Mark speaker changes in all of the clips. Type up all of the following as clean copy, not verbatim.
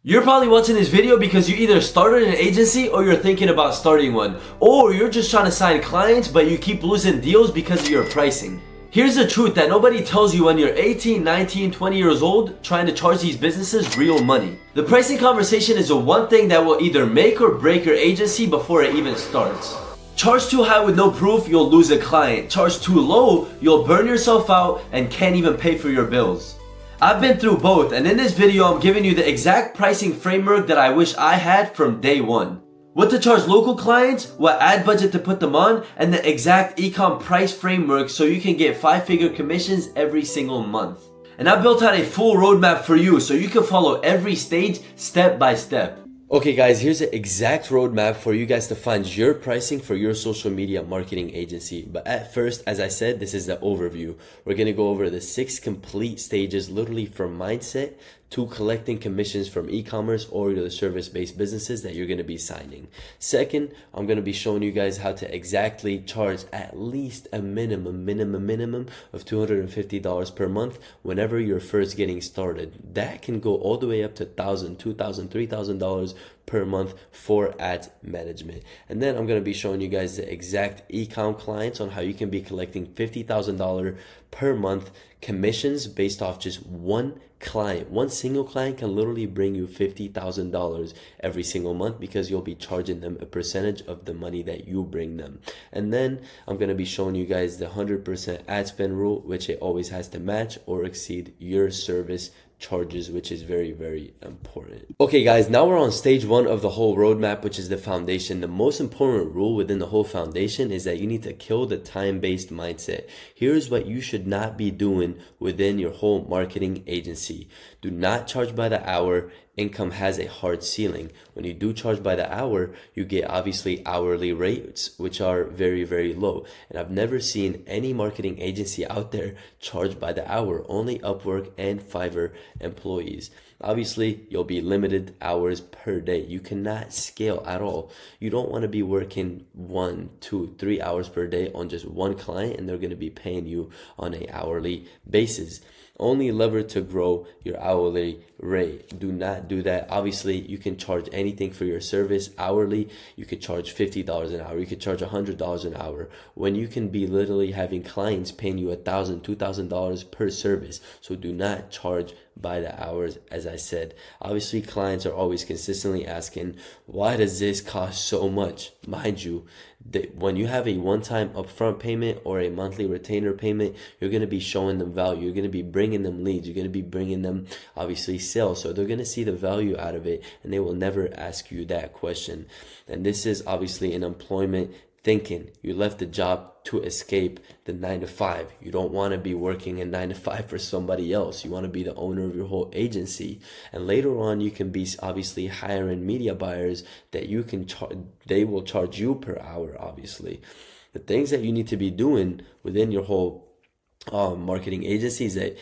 Speaker 1: You're probably watching this video because you either started an agency or you're thinking about starting one, or you're just trying to sign clients but you keep losing deals because of your pricing. Here's the truth that nobody tells you when you're 18, 19, 20 years old trying to charge these businesses real money. The pricing conversation is the one thing that will either make or break your agency before it even starts. Charge too high with no proof, you'll lose a client. Charge too low, you'll burn yourself out and can't even pay for your bills. I've been through both, and in this video I'm giving you the exact pricing framework that I wish I had from day one. What to charge local clients, what ad budget to put them on, and the exact Ecom price framework so you can get 5-figure commissions every single month. And I built out a full roadmap for you so you can follow every stage step by step. Okay guys, here's the exact roadmap for you guys to find your pricing for your social media marketing agency. But at first, as I said, this is the overview. We're going to go over the 6 complete stages, literally from mindset to collecting commissions from e-commerce or the service-based businesses that you're going to be signing. Second, I'm going to be showing you guys how to exactly charge at least a minimum of $250 per month whenever you're first getting started. That can go all the way up to $1,000, $2,000, $3,000 per month for ad management. And then I'm going to be showing you guys the exact Ecom clients on how you can be collecting $50,000 per month commissions based off just one client. One single client can literally bring you $50,000 every single month because you'll be charging them a percentage of the money that you bring them. And then I'm going to be showing you guys the 100% ad spend rule, which it always has to match or exceed your service charges, which is very, very important. Okay guys, now we're on stage 1 of the whole roadmap, which is the foundation. The most important rule within the whole foundation is that you need to kill the time-based mindset. Here's what you should not be doing within your whole marketing agency. Do not charge by the hour. Income has a hard ceiling. When you do charge by the hour, you get obviously hourly rates, which are very, very low. And I've never seen any marketing agency out there charge by the hour, only Upwork and Fiverr employees. Obviously, you'll be limited hours per day. You cannot scale at all. You don't want to be working 1, 2, 3 hours per day on just one client and they're going to be paying you on an hourly basis. Only lever to grow your hourly rate. Do not do that. Obviously, you can charge anything for your service hourly. You could charge $50 an hour. You could charge $100 an hour. When you can be literally having clients paying you $1,000, $2,000 per service. So do not charge by the hours, as I said. Obviously, clients are always consistently asking, why does this cost so much? Mind you, when you have a one-time upfront payment or a monthly retainer payment, you're going to be showing them value. You're going to be bringing them leads. You're going to be bringing them, obviously, sales. So they're going to see the value out of it, and they will never ask you that question. And this is obviously an employment thinking. You left the job to escape the 9 to 5. You don't want to be working a 9 to 5 for somebody else. You want to be the owner of your whole agency. And later on, you can be obviously hiring media buyers that you can they will charge you per hour, obviously. The things that you need to be doing within your whole marketing agency is that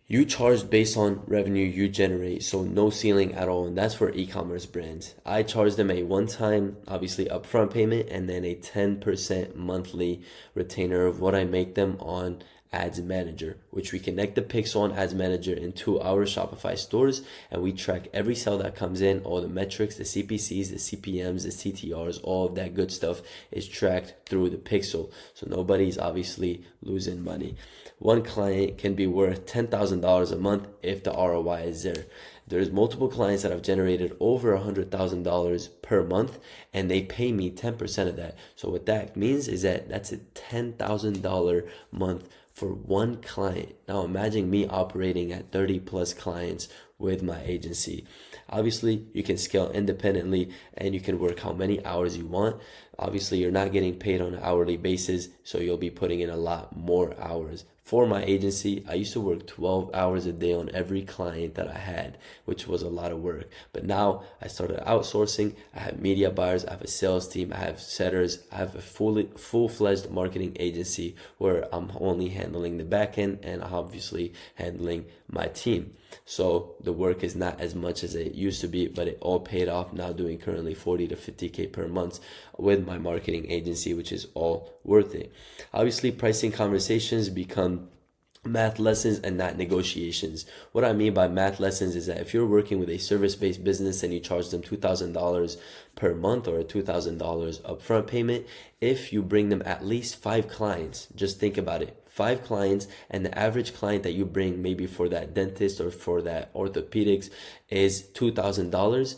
Speaker 1: you charge based on revenue you generate, so no ceiling at all, and that's for e-commerce brands. I charge them a one-time, obviously upfront payment, and then a 10% monthly retainer of what I make them on Ads Manager, which we connect the pixel on Ads Manager into our Shopify stores, and we track every sale that comes in, all the metrics, the CPCs, the CPMs, the CTRs, all of that good stuff is tracked through the pixel, so nobody's obviously losing money. One client can be worth $10,000 a month if the ROI is there. There's multiple clients that have generated over $100,000 per month, and they pay me 10% of that. So what that means is that that's a $10,000 month for one client. Now imagine me operating at 30 plus clients with my agency. Obviously, you can scale independently and you can work how many hours you want. Obviously, you're not getting paid on an hourly basis, so you'll be putting in a lot more hours. For my agency, I used to work 12 hours a day on every client that I had, which was a lot of work. But now I started outsourcing. I have media buyers, I have a sales team, I have setters, I have a full-fledged marketing agency where I'm only handling the back end and obviously handling my team. So the work is not as much as it used to be, but it all paid off, now doing currently 40 to 50K per month with my marketing agency, which is all worth it. Obviously, pricing conversations become math lessons and not negotiations. What I mean by math lessons is that if you're working with a service-based business and you charge them $2,000 per month or a $2,000 upfront payment, if you bring them at least 5 clients, just think about it. 5 clients, and the average client that you bring maybe for that dentist or for that orthopedics is $2,000.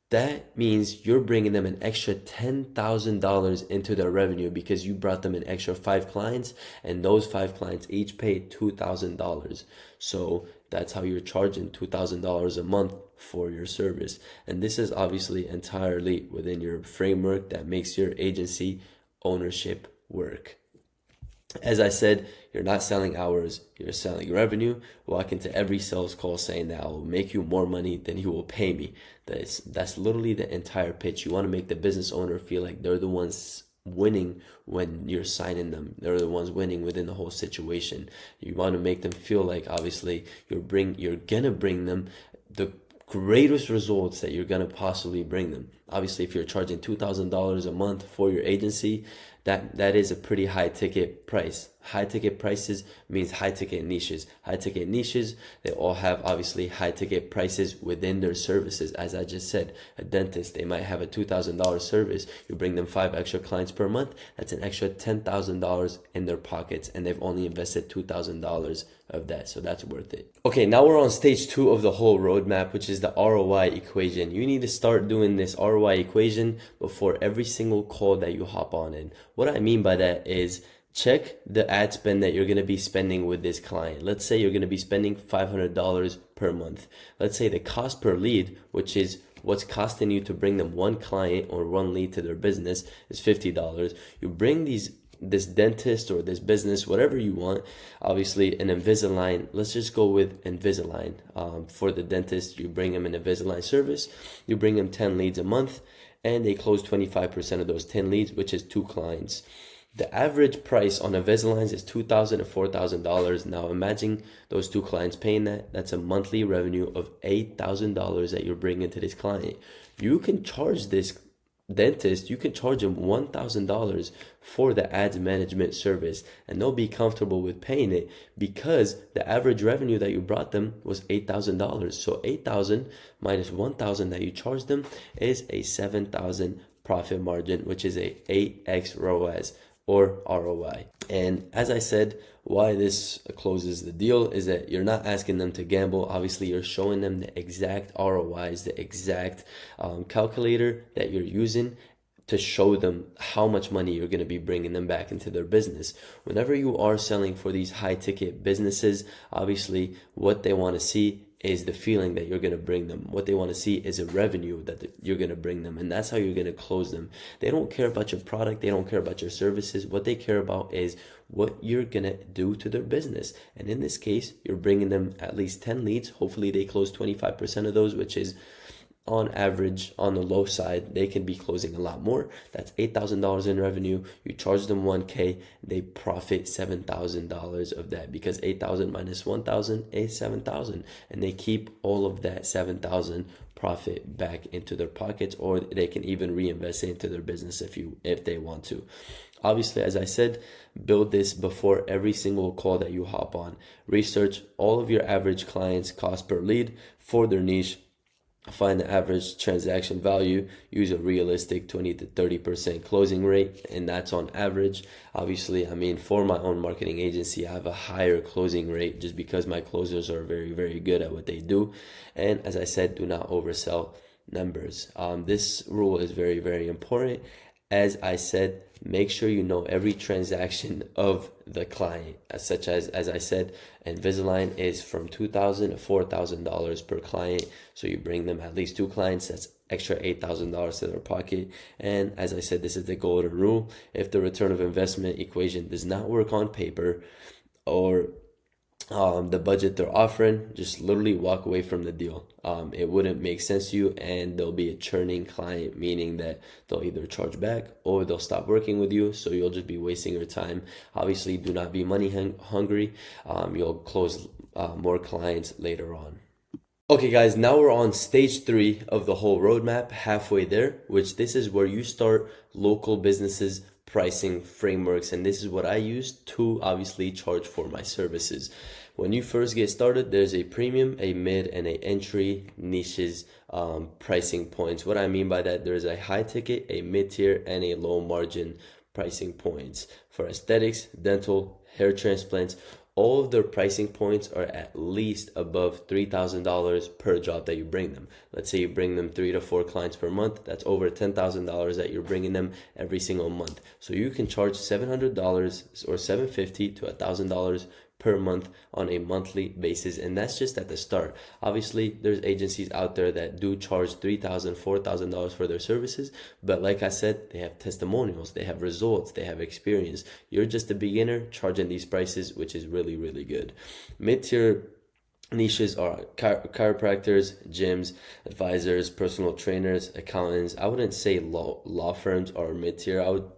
Speaker 1: That means you're bringing them an extra $10,000 into their revenue because you brought them an extra 5 clients, and those 5 clients each pay $2,000. So that's how you're charging $2,000 a month for your service. And this is obviously entirely within your framework that makes your agency ownership work. As I said, you're not selling hours, you're selling revenue. Walk into every sales call saying that I will make you more money than you will pay me. That's literally the entire pitch. You want to make the business owner feel like they're the ones winning when you're signing them. They're the ones winning within the whole situation. You want to make them feel like obviously you're gonna bring them the greatest results that you're gonna possibly bring them. Obviously, if you're charging $2,000 a month for your agency, that is a pretty high ticket price. High ticket prices means high ticket niches. High ticket niches, they all have obviously high ticket prices within their services. As I just said, a dentist, they might have a $2,000 service. You bring them 5 extra clients per month, that's an extra $10,000 in their pockets, and they've only invested $2,000 of that, so that's worth it. Okay, now we're on stage 2 of the whole roadmap, which is the ROI equation. You need to start doing this ROI equation before every single call that you hop on in. What I mean by that is check the ad spend that you're going to be spending with this client. Let's say you're going to be spending $500 per month. Let's say the cost per lead, which is what's costing you to bring them 1 client or 1 lead to their business, is $50. You bring this dentist or this business, whatever you want, obviously an Invisalign. Let's just go with Invisalign. For the dentist, you bring them an Invisalign service, you bring them 10 leads a month, and they close 25% of those 10 leads, which is 2 clients. The average price on Invisalign is $2,000 to $4,000. Now imagine those 2 clients paying that. That's a monthly revenue of $8,000 that you're bringing to this client. You can charge this dentist, you can charge them $1,000 for the ads management service, and they'll be comfortable with paying it because the average revenue that you brought them was $8,000. So 8,000 minus 1,000 that you charged them is a 7,000 profit margin, which is a 8x ROAS or ROI. And as I said, why this closes the deal is that you're not asking them to gamble. Obviously, you're showing them the exact ROIs, the exact calculator that you're using to show them how much money you're going to be bringing them back into their business. Whenever you are selling for these high ticket businesses, obviously what they want to see is the feeling that you're going to bring them. What they want to see is a revenue that you're going to bring them, and that's how you're going to close them. They don't care about your product, they don't care about your services. What they care about is what you're going to do to their business. And in this case, you're bringing them at least 10 leads. Hopefully they close 25% of those, which is on average, on the low side. They can be closing a lot more. That's $8,000 in revenue. You charge them $1,000, they profit $7,000 of that, because 8,000 minus 1,000 is 7,000, and they keep all of that 7,000 profit back into their pockets, or they can even reinvest it into their business if they want to. Obviously, as I said, build this before every single call that you hop on. Research all of your average clients' cost per lead for their niche. Find the average transaction value, use a realistic 20 to 30% closing rate, and that's on average. Obviously, I mean, for my own marketing agency, I have a higher closing rate just because my closers are very, very good at what they do. And as I said, do not oversell numbers. This rule is very, very important. As I said, make sure you know every transaction of the client, such as I said, Invisalign is from $2,000 to $4,000 per client. So you bring them at least 2 clients, that's extra $8,000 to their pocket. And as I said, this is the golden rule. If the return of investment equation does not work on paper, or the budget they're offering, just literally walk away from the deal. It wouldn't make sense to you, and there'll be a churning client, meaning that they'll either charge back or they'll stop working with you, so you'll just be wasting your time. Obviously, do not be money hungry. You'll close more clients later on. Okay guys, now we're on stage 3 of the whole roadmap, halfway there, which this is where you start local businesses pricing frameworks, and this is what I use to obviously charge for my services. When you first get started, there's a premium, a mid, and a entry niches pricing points. What I mean by that, there's a high ticket, a mid tier, and a low margin pricing points. For aesthetics, dental, hair transplants, all of their pricing points are at least above $3,000 per job that you bring them. Let's say you bring them 3 to 4 clients per month. That's over $10,000 that you're bringing them every single month. So you can charge $700 or $750 to $1,000 per month on a monthly basis, and that's just at the start. Obviously, there's agencies out there that do charge $3,000, $4,000 for their services, but like I said, they have testimonials, they have results, they have experience. You're just a beginner charging these prices, which is really, really good. Mid-tier niches are chiropractors, gyms, advisors, personal trainers, accountants. I wouldn't say law firms are mid-tier. I would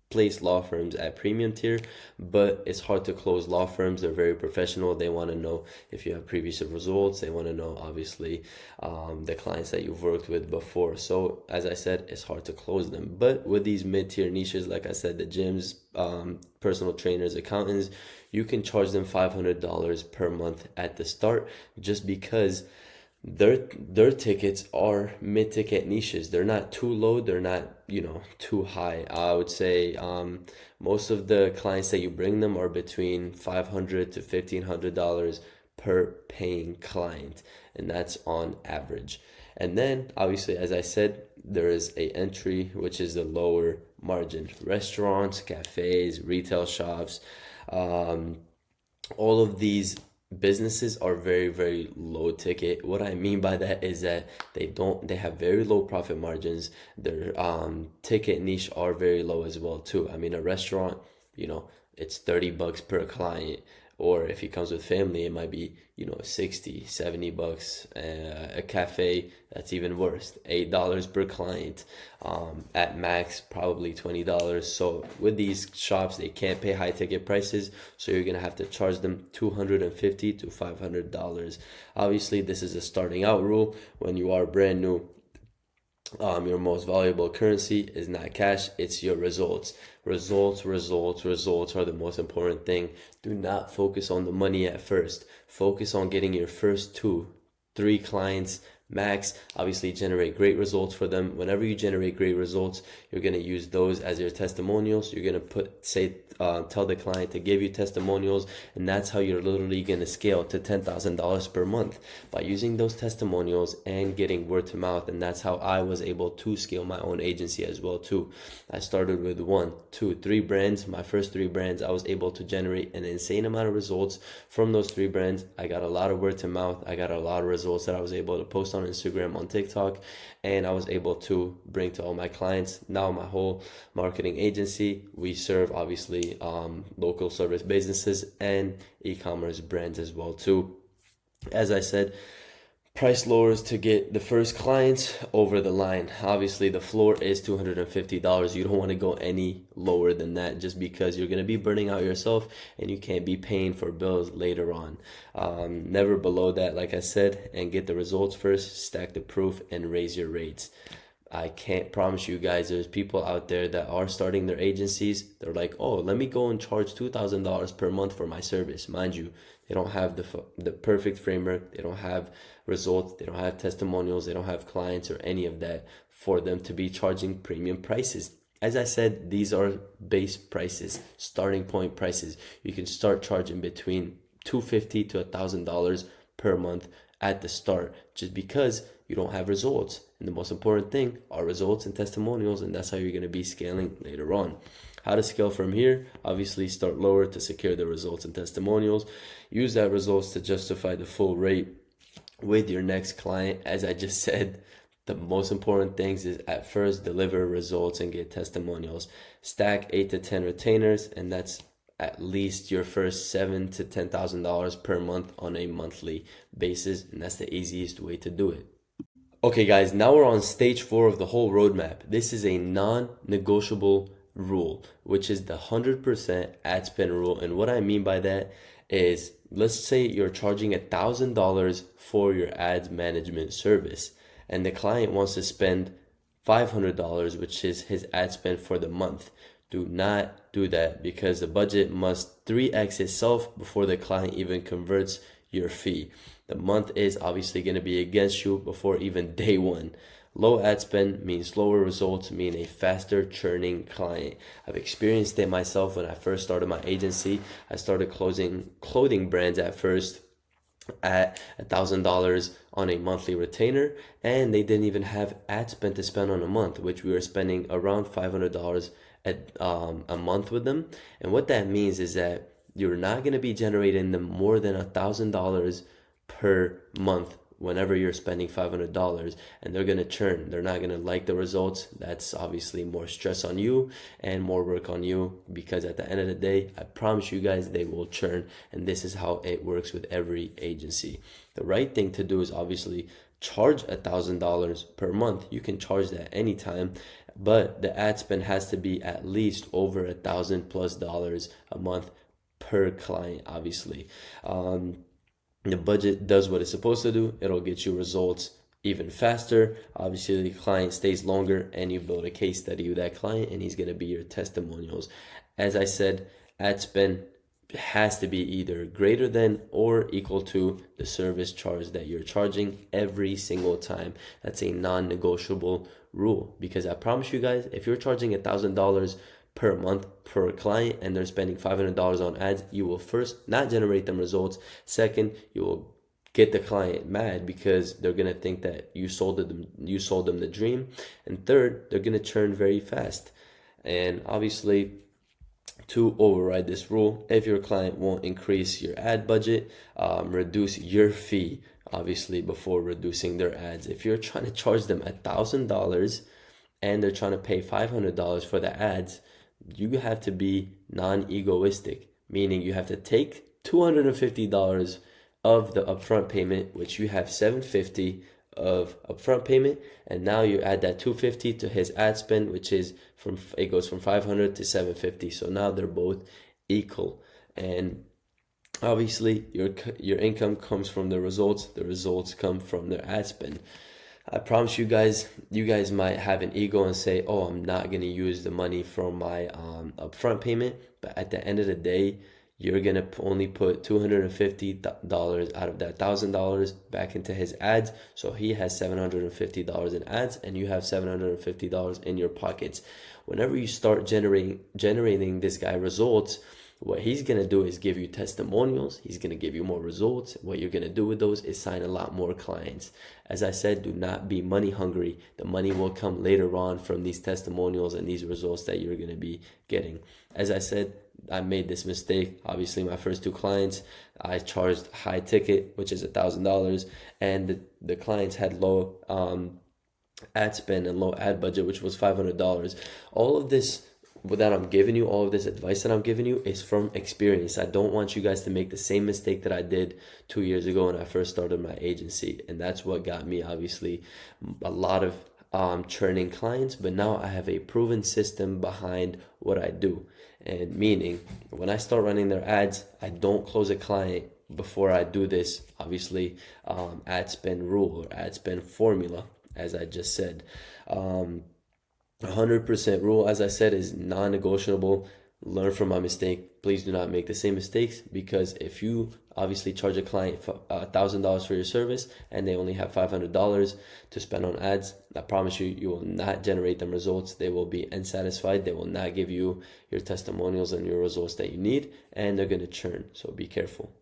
Speaker 1: place law firms at premium tier, but it's hard to close law firms. They're very professional. They want to know if you have previous results. They want to know, obviously, the clients that you've worked with before. So as I said, it's hard to close them. But with these mid-tier niches, like I said, the gyms, personal trainers, accountants, you can charge them $500 per month at the start, just because their tickets are mid-ticket niches. They're not too low, they're not too high. I would say most of the clients that you bring them are between $500 to $1,500 per paying client, and that's on average. And then obviously, as I said, there is a entry, which is the lower margin. Restaurants, cafes, retail shops, all of these businesses are very, very low ticket. What I mean by that is that they have very low profit margins. Their ticket niche are very low as well too. I mean, a restaurant, it's $30 per client, or if he comes with family, it might be 60, $70. A cafe, that's even worse, $8 per client, at max probably $20. So with these shops, they can't pay high ticket prices, so you're gonna have to charge them $250 to $500. Obviously, this is a starting out rule. When you are brand new, your most valuable currency is not cash, it's your results. Results are the most important thing. Do not focus on the money at first. Focus on getting your first 2-3 clients max. Obviously, generate great results for them. Whenever you generate great results, you're going to use those as your testimonials. You're going to tell the client to give you testimonials, and that's how you're literally going to scale to $10,000 per month, by using those testimonials and getting word to mouth. And that's how I was able to scale my own agency as well too. I started with 1, 2, 3 brands. My first 3 brands, I was able to generate an insane amount of results from those 3 brands. I got a lot of word to mouth. I got a lot of results that I was able to post on Instagram, on TikTok, and I was able to bring to all my clients. Now my whole marketing agency, we serve obviously local service businesses and e-commerce brands as well too. As I said, price lowers to get the first clients over the line. Obviously, the floor is $250. You don't want to go any lower than that, just because you're going to be burning out yourself and you can't be paying for bills later on. Never below that, like I said, and get the results first, stack the proof, and raise your rates. I can't promise you guys, there's people out there that are starting their agencies. They're like, oh, let me go and charge $2,000 per month for my service. Mind you, they don't have the perfect framework. They don't have results. They don't have testimonials. They don't have clients or any of that for them to be charging premium prices. As I said, these are base prices, starting point prices. You can start charging between $250 to $1,000 per month at the start, just because you don't have results. And the most important thing are results and testimonials, and that's how you're going to be scaling later on. How to scale from here? Obviously, start lower to secure the results and testimonials. Use that results to justify the full rate with your next client. As I just said, the most important things is at first deliver results and get testimonials. Stack 8 to 10 retainers, and that's at least your first $7,000 to $10,000 per month on a monthly basis, and that's the easiest way to do it. Okay guys, now we're on stage 4 of the whole roadmap. This is a non-negotiable rule, which is the 100% ad spend rule. And what I mean by that is, let's say you're charging $1,000 for your ads management service, and the client wants to spend $500, which is his ad spend for the month. Do not do that, because the budget must 3x itself before the client even converts your fee. The month is obviously going to be against you before even day one. Low ad spend means slower results, mean a faster churning client. I've experienced it myself when I first started my agency. I started closing clothing brands at first at $1,000 on a monthly retainer, and they didn't even have ad spend to spend on a month, which we were spending around $500 a month with them. And what that means is that you're not going to be generating them more than $1,000 per month whenever you're spending $500, and they're going to churn. They're not going to like the results. That's obviously more stress on you and more work on you, because at the end of the day, I promise you guys, they will churn. And this is how it works with every agency. The right thing to do is obviously charge $1,000 per month. You can charge that anytime, but the ad spend has to be at least over $1,000+ a month per client, obviously. The budget does what it's supposed to do. It'll get you results even faster. Obviously, the client stays longer, and you build a case study with that client, and he's going to be your testimonials. As I said, ad spend has to be either greater than or equal to the service charge that you're charging every single time. That's a non-negotiable rule, because I promise you guys, if you're charging $1,000 per month per client and they're spending $500 on ads, you will first not generate them results. Second, you will get the client mad because they're gonna think that you sold them the dream. And third, they're gonna churn very fast. And obviously, to override this rule, if your client won't increase your ad budget, reduce your fee, obviously, before reducing their ads. If you're trying to charge them $1,000 and they're trying to pay $500 for the ads, you have to be non-egoistic, meaning you have to take $250 of the upfront payment, which you have $750 of upfront payment, and now you add that $250 to his ad spend, which is it goes from $500 to $750. So now they're both equal, and obviously your income comes from the results. The results come from their ad spend. I promise you guys might have an ego and say, oh, I'm not going to use the money from my upfront payment. But at the end of the day, you're going to only put $250 out of that $1,000 back into his ads. So he has $750 in ads, and you have $750 in your pockets. Whenever you start generating this guy results, what he's going to do is give you testimonials. He's going to give you more results. What you're going to do with those is sign a lot more clients. As I said, do not be money hungry. The money will come later on from these testimonials and these results that you're going to be getting. As I said, I made this mistake. Obviously, my first 2 clients, I charged high ticket, which is $1,000, and the clients had low ad spend and low ad budget, which was $500. All of this that I'm giving you, all of this advice that I'm giving you is from experience. I don't want you guys to make the same mistake that I did 2 years ago when I first started my agency. And that's what got me, obviously, a lot of churning clients. But now I have a proven system behind what I do. And meaning, when I start running their ads, I don't close a client before I do this, obviously, ad spend rule or ad spend formula, as I just said. 100% rule, as I said, is non-negotiable. Learn from my mistake. Please do not make the same mistakes, because if you obviously charge a client $1,000 for your service and they only have $500 to spend on ads, I promise you, you will not generate them results. They will be unsatisfied. They will not give you your testimonials and your results that you need, and they're going to churn. So be careful.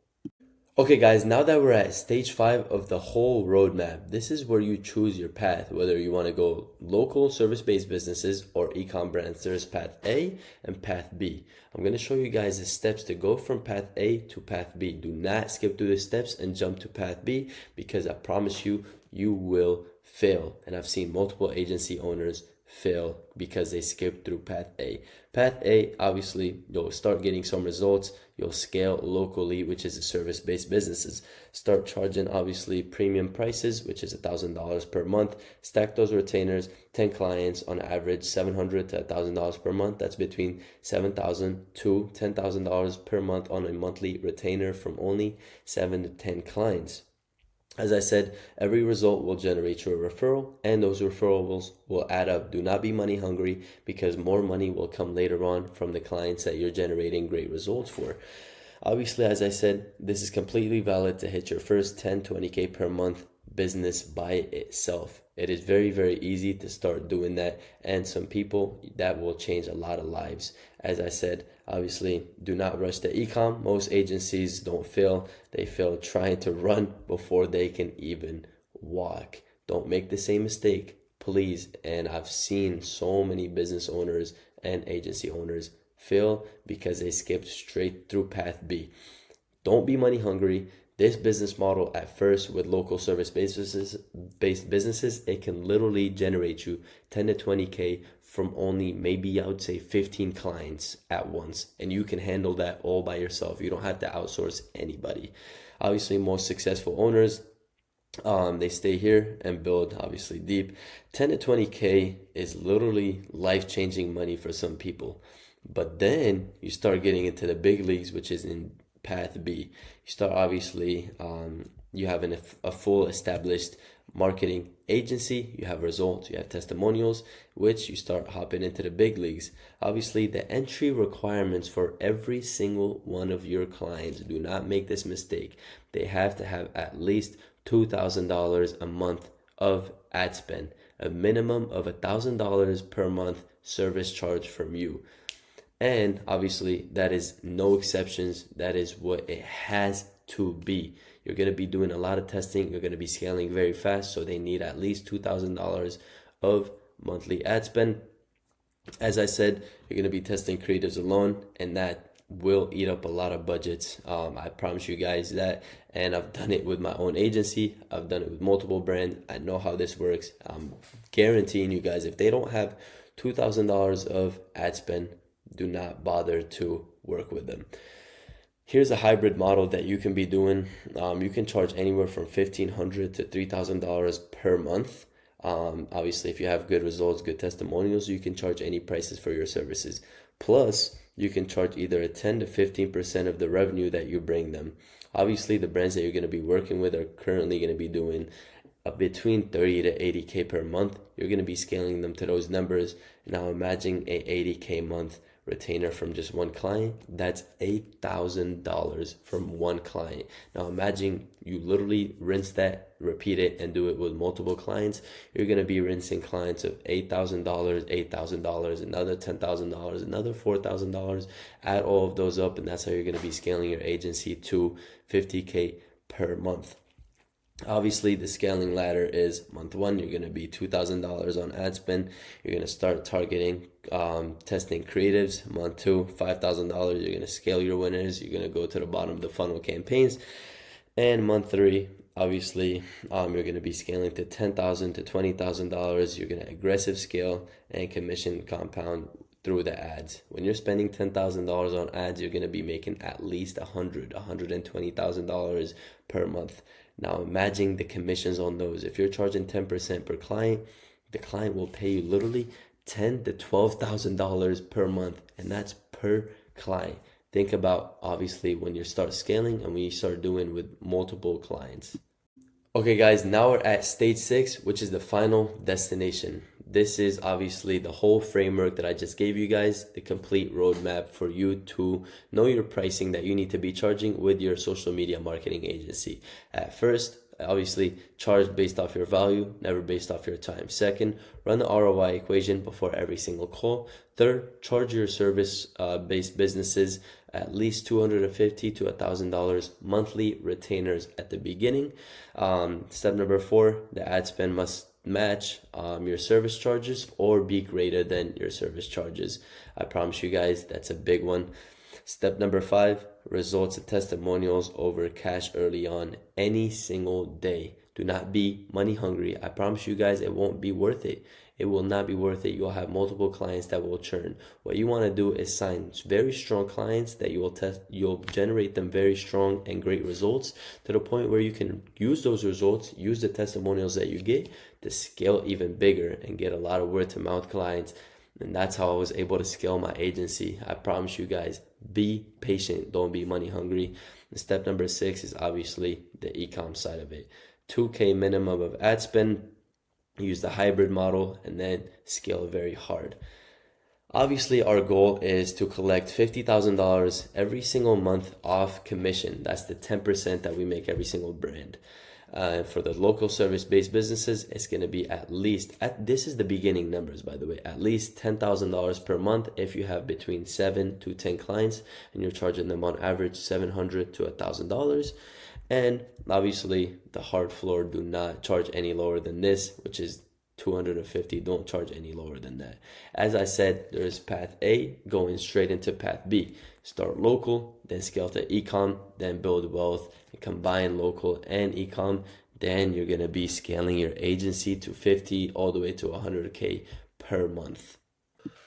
Speaker 1: Okay guys, now that we're at stage 5 of the whole roadmap, this is where you choose your path, whether you want to go local service-based businesses or ecom brands. There's path A and path B. I'm going to show you guys the steps to go from path A to path B. Do not skip through the steps and jump to path B, because I promise you, you will fail. And I've seen multiple agency owners fail because they skipped through path A. Path A, obviously, you'll start getting some results. You'll scale locally, which is the service-based businesses. Start charging, obviously, premium prices, which is $1,000 per month. Stack those retainers, 10 clients on average, $700 to $1,000 per month. That's between $7,000 to $10,000 per month on a monthly retainer from only 7 to 10 clients. As I said, every result will generate you a referral, and those referrals will add up. Do not be money hungry, because more money will come later on from the clients that you're generating great results for. Obviously, as I said, this is completely valid to hit your first 10, 20K per month business by itself. It is very, very easy to start doing that, and some people, that will change a lot of lives. As I said, obviously, do not rush to ecom. Most agencies don't fail. They fail trying to run before they can even walk. Don't make the same mistake, please. And I've seen so many business owners and agency owners fail because they skipped straight through path B. Don't be money hungry. This business model at first with local service based businesses, it can literally generate you 10 to 20K from only maybe I would say 15 clients at once. And you can handle that all by yourself. You don't have to outsource anybody. Obviously, most successful owners, they stay here and build obviously deep. 10 to 20K is literally life-changing money for some people. But then you start getting into the big leagues, which is in path B. You start obviously, you have a full established marketing agency, you have results, you have testimonials, which you start hopping into the big leagues. Obviously, the entry requirements for every single one of your clients, do not make this mistake. They have to have at least $2,000 a month of ad spend, a minimum of $1,000 per month service charge from you. And obviously, that is no exceptions. That is what it has to be. You're going to be doing a lot of testing. You're going to be scaling very fast. So they need at least $2,000 of monthly ad spend. As I said, you're going to be testing creatives alone, and that will eat up a lot of budgets. I promise you guys that. And I've done it with my own agency. I've done it with multiple brands. I know how this works. I'm guaranteeing you guys, if they don't have $2,000 of ad spend, do not bother to work with them. Here's a hybrid model that you can be doing. You can charge anywhere from $1,500 to $3,000 per month. Obviously, if you have good results, good testimonials, you can charge any prices for your services. Plus, you can charge either a 10 to 15% of the revenue that you bring them. Obviously, the brands that you're going to be working with are currently going to be doing between 30 to 80K per month. You're going to be scaling them to those numbers. Now imagine a 80K month retainer from just one client. That's $8,000 from one client. Now imagine you literally rinse that, repeat it, and do it with multiple clients. You're going to be rinsing clients of $8,000, $8,000, another $10,000, another $4,000. Add all of those up, and that's how you're going to be scaling your agency to 50K per month. Obviously, the scaling ladder is month one, you're going to be $2,000 on ad spend. You're going to start targeting, testing creatives. Month two, $5,000. You're going to scale your winners. You're going to go to the bottom of the funnel campaigns. And month three, obviously, you're going to be scaling to $10,000 to $20,000. You're going to aggressive scale and commission compound through the ads. When you're spending $10,000 on ads, you're going to be making at least $120,000 per month. Now imagine the commissions on those. If you're charging 10% per client, the client will pay you literally $10,000 to $12,000 per month, and that's per client. Think about obviously when you start scaling and when you start doing with multiple clients. Okay guys, now we're at stage 6, which is the final destination. This is obviously the whole framework that I just gave you guys, the complete roadmap for you to know your pricing that you need to be charging with your social media marketing agency. At first, obviously, charge based off your value, never based off your time. Second, run the ROI equation before every single call. Third, charge your service-based businesses at least $250 to $1,000 monthly retainers at the beginning. Step number 4, the ad spend must match your service charges or be greater than your service charges. I promise you guys, that's a big one. Step number 5, results and testimonials over cash early on any single day. Do not be money hungry. I promise you guys, it won't be worth it. It will not be worth it. You'll have multiple clients that will churn. What you want to do is sign very strong clients that you will test. You'll generate them very strong and great results to the point where you can use those results, use the testimonials that you get to scale even bigger and get a lot of word to mouth clients. And that's how I was able to scale my agency. I promise you guys, be patient. Don't be money hungry. And step number 6 is obviously the ecom side of it. 2K minimum of ad spend, use the hybrid model, and then scale very hard. Obviously, our goal is to collect $50,000 every single month off commission. That's the 10% that we make every single brand. For the local service-based businesses, it's going to be at least, this is the beginning numbers, by the way, at least $10,000 per month if you have between 7 to 10 clients and you're charging them on average $700 to $1,000. And obviously, the hard floor, do not charge any lower than this, which is $250. Don't charge any lower than that. As I said, there is path A going straight into path B. Start local, then scale to ecom, then build wealth, and combine local and ecom. Then you're gonna be scaling your agency to 50 all the way to 100K per month.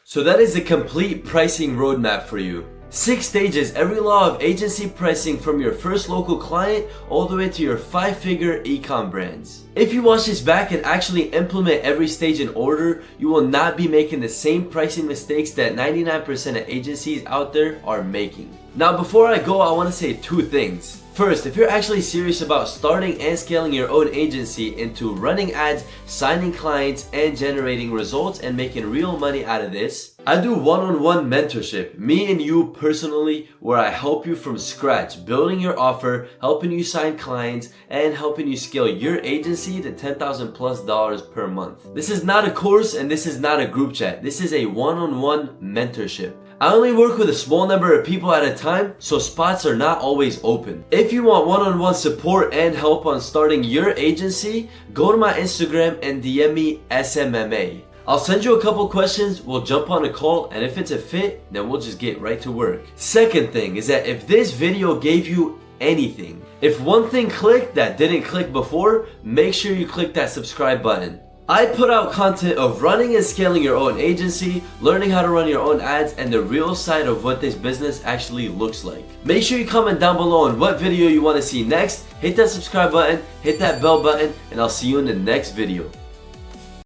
Speaker 1: So that is a complete pricing roadmap for you. 6 stages, every law of agency pricing from your first local client all the way to your 5-figure ecom brands. If you watch this back and actually implement every stage in order, you will not be making the same pricing mistakes that 99% of agencies out there are making. Now, before I go, I want to say 2 things. First, if you're actually serious about starting and scaling your own agency into running ads, signing clients, and generating results and making real money out of this, I do one-on-one mentorship, me and you personally, where I help you from scratch, building your offer, helping you sign clients, and helping you scale your agency to $10,000+ per month. This is not a course and this is not a group chat. This is a one-on-one mentorship. I only work with a small number of people at a time, so spots are not always open. If you want one-on-one support and help on starting your agency, go to my Instagram and DM me SMMA. I'll send you a couple questions, we'll jump on a call, and if it's a fit, then we'll just get right to work. Second thing is that if this video gave you anything, if one thing clicked that didn't click before, make sure you click that subscribe button. I put out content of running and scaling your own agency, learning how to run your own ads, and the real side of what this business actually looks like. Make sure you comment down below on what video you want to see next, hit that subscribe button, hit that bell button, and I'll see you in the next video.